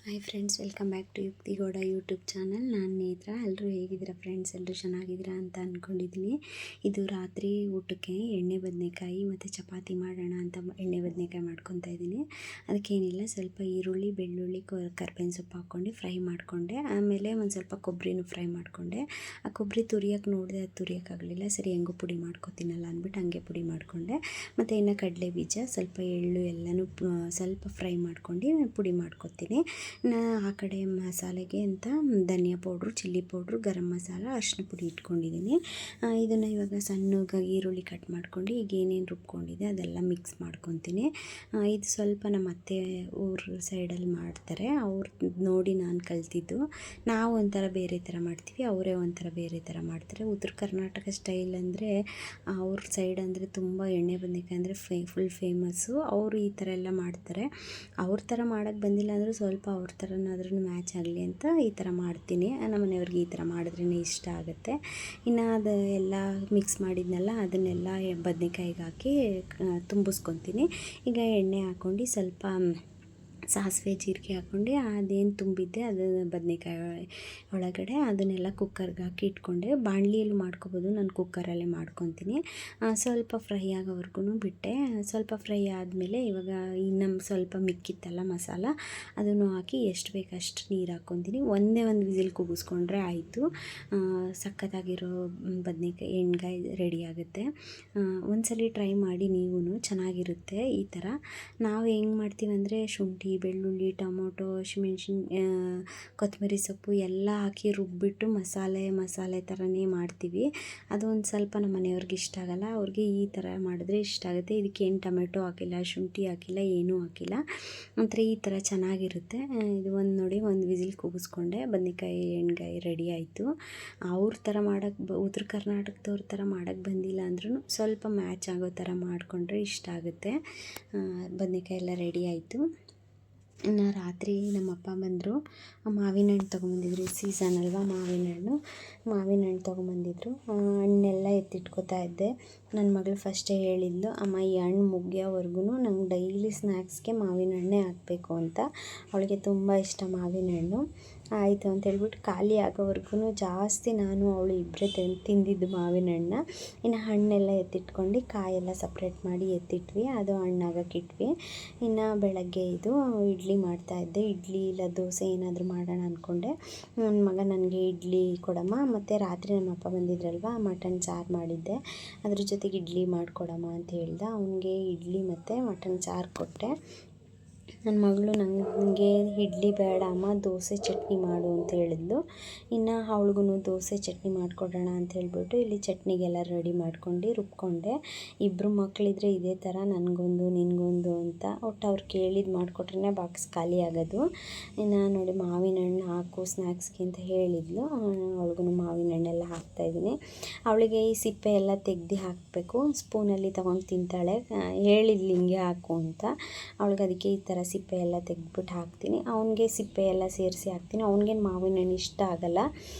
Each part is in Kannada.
Hi friends, welcome back to Yukti Gowda YouTube channel. ನಾನು ನೇತ್ರ. ಎಲ್ಲರೂ ಹೇಗಿದ್ದೀರಾ ಫ್ರೆಂಡ್ಸ್? ಎಲ್ಲರೂ ಚೆನ್ನಾಗಿದ್ದೀರಾ ಅಂತ ಅಂದ್ಕೊಂಡಿದ್ದೀನಿ. ಇದು ರಾತ್ರಿ ಊಟಕ್ಕೆ ಎಣ್ಣೆ ಬದನೆಕಾಯಿ ಮತ್ತು ಚಪಾತಿ ಮಾಡೋಣ ಅಂತ ಎಣ್ಣೆ ಬದನೆಕಾಯಿ ಮಾಡ್ಕೊತಾ ಇದ್ದೀನಿ. ಅದಕ್ಕೇನಿಲ್ಲ, ಸ್ವಲ್ಪ ಈರುಳ್ಳಿ, ಬೆಳ್ಳುಳ್ಳಿ, ಕರ್ಬೇವಿನ ಸೊಪ್ಪು ಹಾಕ್ಕೊಂಡು ಫ್ರೈ ಮಾಡಿಕೊಂಡೆ. ಆಮೇಲೆ ಒಂದು ಸ್ವಲ್ಪ ಕೊಬ್ಬರಿನೂ ಫ್ರೈ ಮಾಡಿಕೊಂಡೆ. ಆ ಕೊಬ್ಬರಿ ತುರಿಯೋಕ್ಕೆ ನೋಡಿದೆ, ಅದು ತುರಿಯೋಕ್ಕಾಗಲಿಲ್ಲ. ಸರಿ, ಹೆಂಗೋ ಪುಡಿ ಮಾಡ್ಕೊತೀನಲ್ಲ ಅಂದ್ಬಿಟ್ಟು ಹಂಗೆ ಪುಡಿ ಮಾಡಿಕೊಂಡೆ. ಮತ್ತು ಇನ್ನು ಕಡಲೆ ಬೀಜ, ಸ್ವಲ್ಪ ಎಳ್ಳು ಎಲ್ಲನೂ ಸ್ವಲ್ಪ ಫ್ರೈ ಮಾಡ್ಕೊಂಡು ಪುಡಿ ಮಾಡ್ಕೊತೀನಿ. ಆ ಕಡೆ ಮಸಾಲೆಗೆ ಅಂತ ಧನಿಯಾ powder, chilli powder, garam masala, ಅರಿಶಿನ ಪುಡಿ ಇಟ್ಕೊಂಡಿದ್ದೀನಿ. ಇದನ್ನು ಇವಾಗ ಸಣ್ಣಗೆ ಈರುಳ್ಳಿ ಕಟ್ ಮಾಡ್ಕೊಂಡು ಈಗ ಏನೇನು ರುಬ್ಕೊಂಡಿದೆ ಅದೆಲ್ಲ ಮಿಕ್ಸ್ ಮಾಡ್ಕೊತೀನಿ. ಇದು ಸ್ವಲ್ಪ ನಮ್ಮ ಅತ್ತೆ ಊರ ಸೈಡಲ್ಲಿ ಮಾಡ್ತಾರೆ, ಅವ್ರು ನೋಡಿ ನಾನು ಕಲ್ತಿದ್ದು. ನಾವು ಒಂಥರ ಬೇರೆ ಥರ ಮಾಡ್ತೀವಿ, ಅವರೇ ಒಂಥರ ಬೇರೆ ಥರ ಮಾಡ್ತಾರೆ. ಉತ್ತರ ಕರ್ನಾಟಕ ಸ್ಟೈಲ್ ಅಂದರೆ ಅವ್ರ ಸೈಡ್ ಅಂದರೆ ತುಂಬ ಎಣ್ಣೆ ಬದನೆಕಾಯಿ ಅಂದರೆ ಫುಲ್ ಫೇಮಸ್ಸು. ಅವರು ಈ ಥರ ಎಲ್ಲ ಮಾಡ್ತಾರೆ. ಅವ್ರ ಥರ ಮಾಡೋಕ್ಕೆ ಬಂದಿಲ್ಲ ಅಂದರೂ ಸ್ವಲ್ಪ ಅವ್ರ ಥರನಾದ್ರೂ ಮ್ಯಾಚ್ ಆಗಲಿ ಅಂತ ಈ ಥರ ಮಾಡ್ತೀನಿ. ನಮ್ಮ ಮನೆಯವ್ರಿಗೆ ಈ ಥರ ಮಾಡಿದ್ರೇ ಇಷ್ಟ ಆಗುತ್ತೆ. ಇನ್ನು ಅದು ಎಲ್ಲ ಮಿಕ್ಸ್ ಮಾಡಿದ್ನಲ್ಲ, ಅದನ್ನೆಲ್ಲ ಬದನೆಕಾಯಿಗೆ ಹಾಕಿ ತುಂಬಿಸ್ಕೊತೀನಿ. ಈಗ ಎಣ್ಣೆ ಹಾಕ್ಕೊಂಡು ಸ್ವಲ್ಪ ಸಾಸಿವೆ, ಜೀರಿಗೆ ಹಾಕ್ಕೊಂಡು ಅದೇನು ತುಂಬಿದ್ದೆ ಅದು ಬದನೆಕಾಯಿ ಒಳಗಡೆ ಅದನ್ನೆಲ್ಲ ಕುಕ್ಕರ್ಗೆ ಹಾಕಿ ಇಟ್ಕೊಂಡೆ. ಬಾಣಲಿಯಲ್ಲಿ ಮಾಡ್ಕೊಬೋದು, ನಾನು ಕುಕ್ಕರಲ್ಲೇ ಮಾಡ್ಕೊತೀನಿ. ಸ್ವಲ್ಪ ಫ್ರೈ ಆಗೋವರೆಗೂ ಬಿಟ್ಟೆ. ಸ್ವಲ್ಪ ಫ್ರೈ ಆದಮೇಲೆ ಇವಾಗ ಇನ್ನು ಸ್ವಲ್ಪ ಮಿಕ್ಕಿತ್ತಲ್ಲ ಮಸಾಲ, ಅದನ್ನು ಹಾಕಿ ಎಷ್ಟು ಬೇಕು ಅಷ್ಟು ನೀರು ಹಾಕ್ಕೊತೀನಿ. ಒಂದೇ ಒಂದು ವಿಸಿಲ್ ಕೂಗಿಸ್ಕೊಂಡ್ರೆ ಆಯಿತು. ಸಖತ್ತಾಗಿರೋ ಬದನೆಕಾಯಿ ಎಣ್ಗಾಯಿ ರೆಡಿ ಆಗುತ್ತೆ. ಒಂದ್ಸಲ ಟ್ರೈ ಮಾಡಿ, ನೀವು ಚೆನ್ನಾಗಿರುತ್ತೆ. ಈ ಥರ ನಾವು ಹೆಂಗೆ ಮಾಡ್ತೀವಿ ಅಂದರೆ ಶುಂಠಿ, ಬೆಳ್ಳುಳ್ಳಿ, ಟೊಮೊಟೊ, ಹಸಿಮೆಣ್ಸಿನ, ಕೊತ್ತಂಬರಿ ಸೊಪ್ಪು ಎಲ್ಲ ಹಾಕಿ ರುಬ್ಬಿಟ್ಟು ಮಸಾಲೆ ಥರನೇ ಮಾಡ್ತೀವಿ. ಅದು ಒಂದು ಸ್ವಲ್ಪ ನಮ್ಮ ಮನೆಯವ್ರಿಗೆ ಇಷ್ಟ ಆಗಲ್ಲ. ಅವ್ರಿಗೆ ಈ ಥರ ಮಾಡಿದ್ರೆ ಇಷ್ಟ ಆಗುತ್ತೆ. ಇದಕ್ಕೇನು ಟೊಮೆಟೊ ಹಾಕಿಲ್ಲ, ಶುಂಠಿ ಹಾಕಿಲ್ಲ, ಏನೂ ಹಾಕಿಲ್ಲ. ಒಂಥರ ಈ ಥರ ಚೆನ್ನಾಗಿರುತ್ತೆ. ಇದು ನೋಡಿ, ಒಂದು ವಿಸಿಲ್ ಕೂಗಿಸ್ಕೊಂಡೆ. ಬದನೆಕಾಯಿ ಎಣ್ಗಾಯಿ ರೆಡಿ ಆಯಿತು. ಅವ್ರ ಥರ ಮಾಡೋಕ್ಕೆ ಉತ್ತರ ಕರ್ನಾಟಕದವ್ರ ಥರ ಮಾಡೋಕ್ಕೆ ಬಂದಿಲ್ಲ ಅಂದ್ರೂ ಸ್ವಲ್ಪ ಮ್ಯಾಚ್ ಆಗೋ ಥರ ಮಾಡಿಕೊಂಡ್ರೆ ಇಷ್ಟ ಆಗುತ್ತೆ. ಬದನೆಕಾಯಿ ಎಲ್ಲ ರೆಡಿ ಆಯಿತು. ಇನ್ನು ರಾತ್ರಿ ನಮ್ಮಪ್ಪ ಬಂದರು. ಮಾವಿನ ಹಣ್ಣು ತೊಗೊಂಬಂದಿದ್ರು. ಸೀಸನ್ ಅಲ್ವಾ ಮಾವಿನ ಹಣ್ಣು ತೊಗೊಂಬಂದಿದ್ರು. ಹಣ್ಣೆಲ್ಲ ಎತ್ತಿಟ್ಕೋತಾ ಇದ್ದೆ. ನನ್ನ ಮಗಳು ಫಸ್ಟೇ ಹೇಳಿದ್ಲು, ಅಮ್ಮ ಈ ಹಣ್ಣು ಮುಗಿಯೋವರೆಗೂ ನಂಗೆ ಡೈಲಿ ಸ್ನ್ಯಾಕ್ಸ್ಗೆ ಮಾವಿನ ಹಣ್ಣೇ ಹಾಕಬೇಕು ಅಂತ. ಅವಳಿಗೆ ತುಂಬ ಇಷ್ಟ ಮಾವಿನ ಹಣ್ಣು. ಆಯಿತು ಅಂತ ಹೇಳ್ಬಿಟ್ಟು ಖಾಲಿ ಆಗೋವರೆಗೂ ಜಾಸ್ತಿ ನಾನು ಅವಳು ಇಬ್ಬರೇ ತಿಂದಿದ್ದು ಮಾವಿನ ಹಣ್ಣನ್ನ. ಇನ್ನು ಹಣ್ಣೆಲ್ಲ ಎತ್ತಿಟ್ಕೊಂಡು ಕಾಯೆಲ್ಲ ಸಪ್ರೇಟ್ ಮಾಡಿ ಎತ್ತಿಟ್ವಿ. ಅದು ಹಣ್ಣಾಗಕ್ಕಿಟ್ವಿ. ಇನ್ನು ಬೆಳಗ್ಗೆ ಇದು ಇಡ್ಲಿ ಮಾಡ್ತಾಯಿದ್ದೆ. ಇಡ್ಲಿ ಇಲ್ಲ ದೋಸೆ ಏನಾದರೂ ಮಾಡೋಣ ಅಂದ್ಕೊಂಡೆ. ನನ್ನ ಮಗ ನನಗೆ ಇಡ್ಲಿ ಕೊಡಮ್ಮ, ಮತ್ತು ರಾತ್ರಿ ನಮ್ಮ ಅಪ್ಪ ಬಂದಿದ್ರಲ್ವ, ಮಟನ್ ಸಾರು ಮಾಡಿದ್ದೆ, ಅದ್ರ ಜೊತೆಗೆ ಇಡ್ಲಿ ಮಾಡಿಕೊಡಮ್ಮ ಅಂತ ಹೇಳ್ದೆ. ಅವನಿಗೆ ಇಡ್ಲಿ ಮತ್ತು ಮಟನ್ ಸಾರು ಕೊಟ್ಟೆ. ನನ್ನ ಮಗಳು ನನಗೆ ಇಡ್ಲಿ ಬೇಡ ಅಮ್ಮ, ದೋಸೆ ಚಟ್ನಿ ಮಾಡು ಅಂತ ಹೇಳಿದ್ಲು. ಇನ್ನು ಅವಳಿಗೂ ದೋಸೆ ಚಟ್ನಿ ಮಾಡಿಕೊಡೋಣ ಅಂತ ಹೇಳ್ಬಿಟ್ಟು ಇಲ್ಲಿ ಚಟ್ನಿಗೆಲ್ಲ ರೆಡಿ ಮಾಡ್ಕೊಂಡು ರುಬ್ಕೊಂಡೆ. ಇಬ್ಬರು ಮಕ್ಕಳಿದ್ರೆ ಇದೇ ಥರ, ನನಗೊಂದು ನಿನಗೊಂದು ಅಂತ ಒಟ್ಟು ಅವ್ರು ಕೇಳಿದ್ದು ಮಾಡಿಕೊಟ್ರೆ ಬಾಕ್ಸ್ ಖಾಲಿ ಆಗೋದು. ಇನ್ನು ನೋಡಿ, ಮಾವಿನ ಹಣ್ಣು ಹಾಕು ಸ್ನ್ಯಾಕ್ಸ್ಗೆ ಅಂತ ಹೇಳಿದ್ಲು. ಅವಳಿಗೂ ಮಾವಿನ ಹಣ್ಣೆಲ್ಲ ಹಾಕ್ತಾಯಿದ್ದೀನಿ. ಅವಳಿಗೆ ಈ ಸಿಪ್ಪೆ ಎಲ್ಲ ತೆಗ್ದು ಹಾಕಬೇಕು. ಸ್ಪೂನಲ್ಲಿ ತೊಗೊಂಡು ತಿಂತಾಳೆ. ಹೇಳಿದ್ಲು ಹಿಂಗೆ ಹಾಕು ಅಂತ. ಅವಳಿಗೆ ಅದಕ್ಕೆ ಈ ಥರ ಸಿಪ್ಪೆ ಎಲ್ಲ ತೆಗೆದ್ಬಿಟ್ಟು ಹಾಕ್ತೀನಿ. ಅವನಿಗೆ ಸಿಪ್ಪೆ ಎಲ್ಲ ಸೇರಿಸಿ ಹಾಕ್ತೀನಿ. ಅವ್ನಿಗೇನು ಮಾವಿನ ಹಣ್ಣು ಇಷ್ಟ ಆಗಲ್ಲ.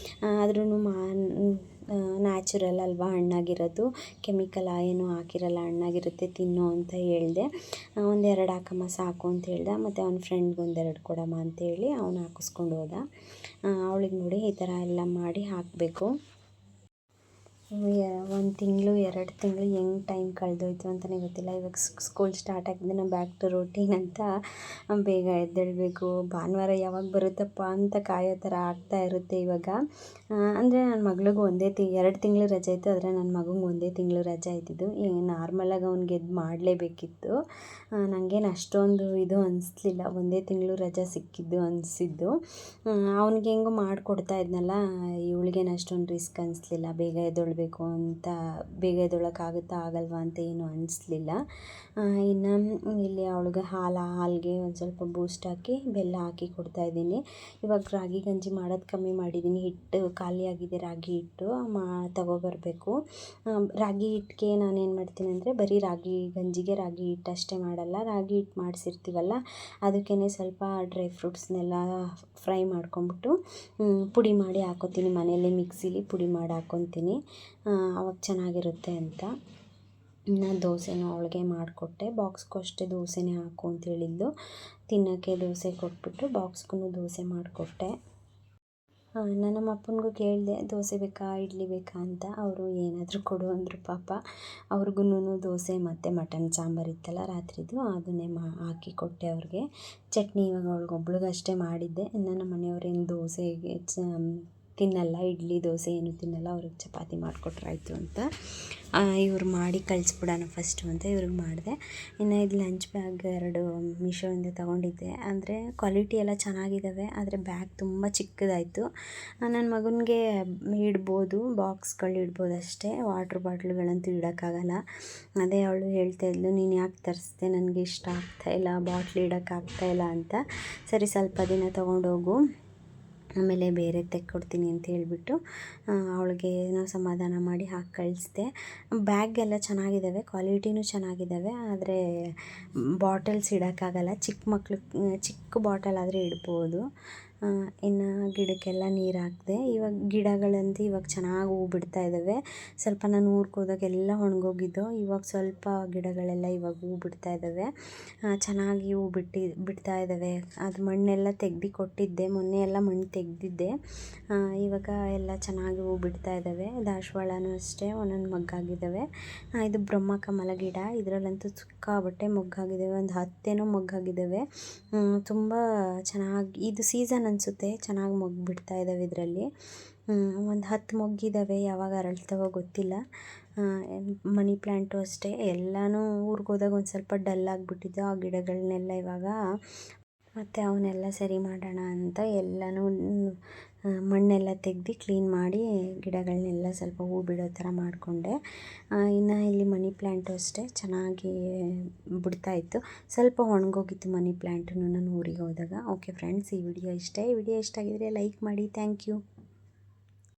ಆದ್ರೂ ನ್ಯಾಚುರಲ್ ಅಲ್ವಾ, ಹಣ್ಣಾಗಿರೋದು, ಕೆಮಿಕಲ್ ಏನೂ ಹಾಕಿರಲ್ಲ, ಹಣ್ಣಾಗಿರುತ್ತೆ, ತಿನ್ನು ಅಂತ ಹೇಳಿದೆ. ಒಂದೆರಡು ಹಾಕಮ್ಮ ಸಾಕು ಅಂತ ಹೇಳ್ದೆ. ಮತ್ತು ಅವ್ನ ಫ್ರೆಂಡ್ಗೆ ಒಂದೆರಡು ಕೊಡಮ್ಮ ಅಂತೇಳಿ ಅವನು ಹಾಕಿಸ್ಕೊಂಡು ಹೋದ. ಅವಳಿಗೆ ನೋಡಿ ಈ ಥರ ಎಲ್ಲ ಮಾಡಿ ಹಾಕಬೇಕು. 1 ತಿಂಗಳು 2 ತಿಂಗಳು ಹೆಂಗೆ ಟೈಮ್ ಕಳೆದೋಯ್ತು ಅಂತಲೇ ಗೊತ್ತಿಲ್ಲ. ಇವಾಗ ಸ್ಕೂಲ್ ಸ್ಟಾರ್ಟ್ ಆಗಿದೆ, ನಾವು ಬ್ಯಾಕ್ ಟು ರೂಟೀನ್ ಅಂತ ಬೇಗ ಎದ್ದೇಳಬೇಕು. ಭಾನುವಾರ ಯಾವಾಗ ಬರುತ್ತಪ್ಪ ಅಂತ ಕಾಯೋ ಥರ ಆಗ್ತಾ ಇರುತ್ತೆ ಇವಾಗ. ಅಂದರೆ ನನ್ನ ಮಗಳಿಗೂ 2 ತಿಂಗಳು ರಜೆ ಇತ್ತು, ಆದರೆ ನನ್ನ ಮಗಂಗೆ 1 ತಿಂಗಳು ರಜೆ ಇದ್ದಿದ್ದು. ನಾರ್ಮಲಾಗಿ ಅವ್ನಿಗೆ ಎದ್ದು ಮಾಡಲೇಬೇಕಿತ್ತು. ನನಗೇನು ಅಷ್ಟೊಂದು ಇದು ಅನಿಸ್ಲಿಲ್ಲ, 1 ತಿಂಗಳು ರಜೆ ಸಿಕ್ಕಿದ್ದು ಅನಿಸಿದ್ದು. ಅವ್ನಿಗೆ ಹೆಂಗೋ ಮಾಡಿಕೊಡ್ತಾ ಇದ್ನಲ್ಲ, ಇವಳಿಗೇನು ಅಷ್ಟೊಂದು ರಿಸ್ಕ್ ಅನಿಸ್ಲಿಲ್ಲ. ಬೇಗ ಎದ್ದೇಳಬೇಕು ಅಂತ, ಬೇಗ ಎದ್ದೇಳೋಕ್ಕಾಗುತ್ತಾ ಆಗಲ್ವಾ ಅಂತ ಏನು ಅನಿಸ್ಲಿಲ್ಲ. ಇನ್ನು ಇಲ್ಲಿ ಅವಳಿಗೆ ಹಾಲಿಗೆ ಒಂದು ಸ್ವಲ್ಪ ಬೂಸ್ಟ್ ಹಾಕಿ ಬೆಲ್ಲ ಹಾಕಿ ಕೊಡ್ತಾಯಿದ್ದೀನಿ. ಇವಾಗ ರಾಗಿ ಗಂಜಿ ಮಾಡೋದು ಕಮ್ಮಿ ಮಾಡಿದ್ದೀನಿ. ಹಿಟ್ಟು ಖಾಲಿಯಾಗಿದೆ, ರಾಗಿ ಹಿಟ್ಟು ತಗೊಬರಬೇಕು. ರಾಗಿ ಹಿಟ್ಟಿಗೆ ನಾನೇನು ಮಾಡ್ತೀನಿ ಅಂದರೆ, ಬರೀ ರಾಗಿ ಗಂಜಿಗೆ ರಾಗಿ ಹಿಟ್ಟು ಅಷ್ಟೇ ಮಾಡಲ್ಲ, ರಾಗಿ ಹಿಟ್ಟು ಮಾಡಿಸಿರ್ತೀವಲ್ಲ ಅದಕ್ಕೇ ಸ್ವಲ್ಪ ಡ್ರೈ ಫ್ರೂಟ್ಸ್ನೆಲ್ಲ ಫ್ರೈ ಮಾಡ್ಕೊಂಬಿಟ್ಟು ಪುಡಿ ಮಾಡಿ ಹಾಕ್ಕೊತೀನಿ. ಮನೆಯಲ್ಲೇ ಮಿಕ್ಸಿಲಿ ಪುಡಿ ಮಾಡಿ ಹಾಕ್ಕೊತೀನಿ, ಆವಾಗ ಚೆನ್ನಾಗಿರುತ್ತೆ ಅಂತ. ಇನ್ನು ದೋಸೆನೂ ಅವಳಿಗೆ ಮಾಡಿಕೊಟ್ಟೆ. ಬಾಕ್ಸ್ಗೂ ಅಷ್ಟೇ ದೋಸೆನೇ ಹಾಕು ಅಂತ ಹೇಳಿದ್ದು. ತಿನ್ನೋಕ್ಕೆ ದೋಸೆ ಕೊಟ್ಬಿಟ್ಟು ಬಾಕ್ಸ್ಗೂ ದೋಸೆ ಮಾಡಿಕೊಟ್ಟೆ. ನಾನು ನಮ್ಮ ಅಪ್ಪನಿಗೂ ಕೇಳಿದೆ, ದೋಸೆ ಬೇಕಾ ಇಡ್ಲಿ ಬೇಕಾ ಅಂತ. ಅವರು ಏನಾದರೂ ಕೊಡು ಅಂದರು ಪಾಪ. ಅವ್ರಿಗೂ ದೋಸೆ ಮತ್ತು ಮಟನ್ ಸಾಂಬಾರು ಇತ್ತಲ್ಲ ರಾತ್ರಿದು, ಅದನ್ನೇ ಹಾಕಿ ಕೊಟ್ಟೆ ಅವ್ರಿಗೆ. ಚಟ್ನಿ ಇವಾಗ ಅವ್ಳಿಗೊಬ್ಳಿಗಷ್ಟೇ ಮಾಡಿದ್ದೆ. ಇನ್ನು ನಮ್ಮ ಮನೆಯವ್ರೇನು ದೋಸೆಗೆ ತಿನ್ನಲ್ಲ, ಇಡ್ಲಿ ದೋಸೆ ಏನು ತಿನ್ನಲ್ಲ, ಅವ್ರಿಗೆ ಚಪಾತಿ ಮಾಡಿಕೊಟ್ರಾಯ್ತು ಅಂತ. ಇವ್ರು ಮಾಡಿ ಕಳಿಸ್ಬಿಡೋಣ ಫಸ್ಟು ಅಂತ ಇವ್ರಿಗೆ ಮಾಡಿದೆ. ಇನ್ನು ಇದು ಲಂಚ್ ಬ್ಯಾಗ್ 2 ಮೀಶೋಯಿಂದ ತೊಗೊಂಡಿದ್ದೆ. ಅಂದರೆ ಕ್ವಾಲಿಟಿ ಎಲ್ಲ ಚೆನ್ನಾಗಿದ್ದಾವೆ, ಆದರೆ ಬ್ಯಾಗ್ ತುಂಬ ಚಿಕ್ಕದಾಯಿತು. ನನ್ನ ಮಗನಿಗೆ ಇಡ್ಬೋದು, ಬಾಕ್ಸ್ಗಳು ಇಡ್ಬೋದು ಅಷ್ಟೇ, ವಾಟ್ರ್ ಬಾಟ್ಲುಗಳಂತೂ ಇಡೋಕ್ಕಾಗಲ್ಲ. ಅದೇ ಅವಳು ಹೇಳ್ತಾಯಿದ್ಲು, ನೀನು ಯಾಕೆ ತರಿಸ್ದೆ, ನನಗೆ ಇಷ್ಟ ಆಗ್ತಾಯಿಲ್ಲ, ಬಾಟ್ಲ್ ಇಡೋಕ್ಕಾಗ್ತಾಯಿಲ್ಲ ಅಂತ. ಸರಿ ಸ್ವಲ್ಪ ದಿನ ತೊಗೊಂಡೋಗು, ಆಮೇಲೆ ಬೇರೆ ತೆಕ್ಕೊಡ್ತೀನಿ ಅಂತ ಹೇಳಿಬಿಟ್ಟು ಅವಳಿಗೆ ಏನೋ ಸಮಾಧಾನ ಮಾಡಿ ಹಾಕಿ ಕಳಿಸ್ದೆ. ಬ್ಯಾಗ್ ಎಲ್ಲ ಚೆನ್ನಾಗಿದ್ದಾವೆ, ಕ್ವಾಲಿಟಿನೂ ಚೆನ್ನಾಗಿದ್ದಾವೆ, ಆದರೆ ಬಾಟಲ್ಸ್ ಇಡೋಕ್ಕಾಗಲ್ಲ. ಚಿಕ್ಕ ಬಾಟಲ್ ಆದರೆ ಇಡ್ಬೋದು. ಇನ್ನು ಗಿಡಕ್ಕೆಲ್ಲ ನೀರು ಹಾಕಿದೆ. ಇವಾಗ ಗಿಡಗಳಂತೂ ಇವಾಗ ಚೆನ್ನಾಗಿ ಹೂ ಬಿಡ್ತಾ ಇದ್ದಾವೆ. ಸ್ವಲ್ಪ ನಾನು ಊರಿಗೆ ಹೋದಾಗೆಲ್ಲ ಒಣಗೋಗಿದ್ದು, ಇವಾಗ ಸ್ವಲ್ಪ ಗಿಡಗಳೆಲ್ಲ ಇವಾಗ ಹೂ ಬಿಡ್ತಾ ಇದ್ದಾವೆ. ಚೆನ್ನಾಗಿ ಹೂ ಬಿಡ್ತಾ ಇದ್ದಾವೆ. ಅದು ಮಣ್ಣೆಲ್ಲ ತೆಗ್ದು ಕೊಟ್ಟಿದ್ದೆ, ಮೊನ್ನೆ ಎಲ್ಲ ಮಣ್ಣು ತೆಗೆದಿದ್ದೆ. ಇವಾಗ ಎಲ್ಲ ಚೆನ್ನಾಗಿ ಹೂ ಬಿಡ್ತಾ ಇದ್ದಾವೆ. ದಾಸವಾಳನೂ ಅಷ್ಟೇ ಒಂದೊಂದು ಮೊಗ್ಗಾಗಿದ್ದಾವೆ. ಇದು ಬ್ರಹ್ಮಕಮಲ ಗಿಡ, ಇದರಲ್ಲಂತೂ ಸಿಕ್ಕಾಪಟ್ಟೆ ಮೊಗ್ಗಾಗಿದ್ದಾವೆ. ಒಂದು 10 ಮೊಗ್ಗಾಗಿದ್ದಾವೆ. ತುಂಬ ಚೆನ್ನಾಗಿ, ಇದು ಸೀಸನ್ ಅನಿಸುತ್ತೆ, ಚೆನ್ನಾಗಿ ಮೊಗ್ಗು ಬಿಡ್ತಾ ಇದ್ದಾವೆ ಇದರಲ್ಲಿ. ಒಂದು 10 ಮೊಗ್ಗಿದ್ದಾವೆ, ಯಾವಾಗ ಅರಳ್ತಾವೋ ಗೊತ್ತಿಲ್ಲ. ಮನಿ ಪ್ಲ್ಯಾಂಟು ಅಷ್ಟೇ, ಎಲ್ಲನೂ ಊರಿಗೆ ಹೋದಾಗ ಒಂದು ಸ್ವಲ್ಪ ಡಲ್ ಆಗಿಬಿಟ್ಟಿದ್ದು. ಆ ಗಿಡಗಳನ್ನೆಲ್ಲ ಇವಾಗ ಮತ್ತು ಅವನ್ನೆಲ್ಲ ಸರಿ ಮಾಡೋಣ ಅಂತ ಎಲ್ಲನೂ ಮಣ್ಣೆಲ್ಲ ತೆಗ್ದು ಕ್ಲೀನ್ ಮಾಡಿ ಗಿಡಗಳನ್ನೆಲ್ಲ ಸ್ವಲ್ಪ ಹೂ ಬಿಡೋ ಥರ ಮಾಡಿಕೊಂಡೆ. ಇನ್ನು ಇಲ್ಲಿ ಮನಿ ಪ್ಲ್ಯಾಂಟು ಅಷ್ಟೇ ಚೆನ್ನಾಗಿ ಬಿಡ್ತಾಯಿತ್ತು. ಸ್ವಲ್ಪ ಒಣಗೋಗಿತ್ತು ಮನಿ ಪ್ಲ್ಯಾಂಟು ನಾನು ಊರಿಗೆ ಹೋದಾಗ. ಓಕೆ ಫ್ರೆಂಡ್ಸ್, ಈ ವಿಡಿಯೋ ಇಷ್ಟ ಆಗಿದರೆ ಲೈಕ್ ಮಾಡಿ. Thank you.